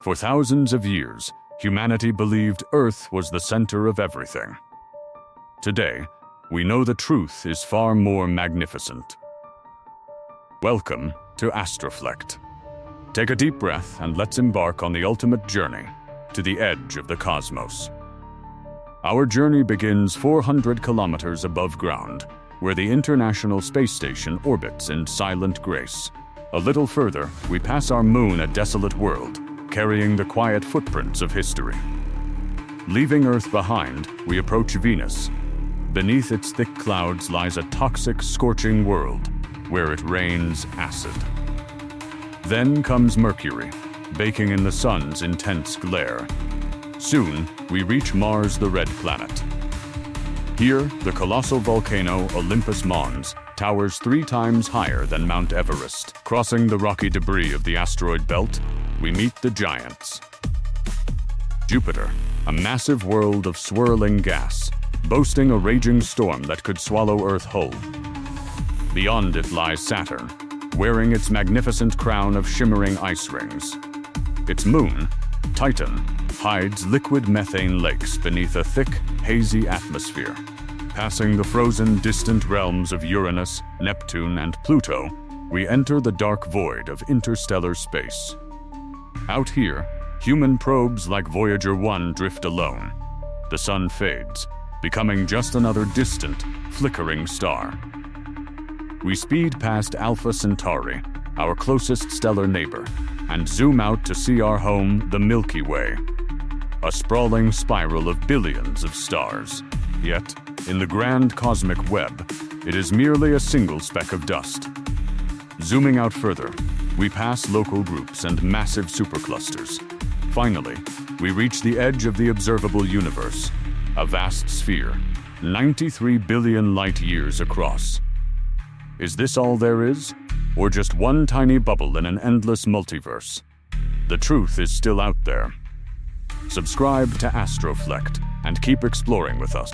For thousands of years, humanity believed Earth was the center of everything. Today, we know the truth is far more magnificent. Welcome to Astroflect. Take a deep breath and let's embark on the ultimate journey to the edge of the cosmos. Our journey begins 400 kilometers above ground, where the International Space Station orbits in silent grace. A little further, we pass our moon, a desolate world, carrying the quiet footprints of history. Leaving Earth behind, we approach Venus. Beneath its thick clouds lies a toxic, scorching world, where it rains acid. Then comes Mercury, baking in the sun's intense glare. Soon, we reach Mars, the red planet. Here, the colossal volcano Olympus Mons towers 3 times higher than Mount Everest. Crossing the rocky debris of the asteroid belt, we meet the giants. Jupiter, a massive world of swirling gas, boasting a raging storm that could swallow Earth whole. Beyond it lies Saturn, wearing its magnificent crown of shimmering ice rings. Its moon, Titan, hides liquid methane lakes beneath a thick, hazy atmosphere. Passing the frozen, distant realms of Uranus, Neptune, and Pluto, we enter the dark void of interstellar space. Out here, human probes like Voyager 1 drift alone. The sun fades, becoming just another distant, flickering star. We speed past Alpha Centauri, our closest stellar neighbor, and zoom out to see our home, the Milky Way, a sprawling spiral of billions of stars. Yet, in the grand cosmic web, it is merely a single speck of dust. Zooming out further, we pass local groups and massive superclusters. Finally, we reach the edge of the Observable Universe, a vast sphere, 93 billion light-years across. Is this all there is? Or just one tiny bubble in an endless multiverse? The truth is still out there. Subscribe to Astroflect and keep exploring with us.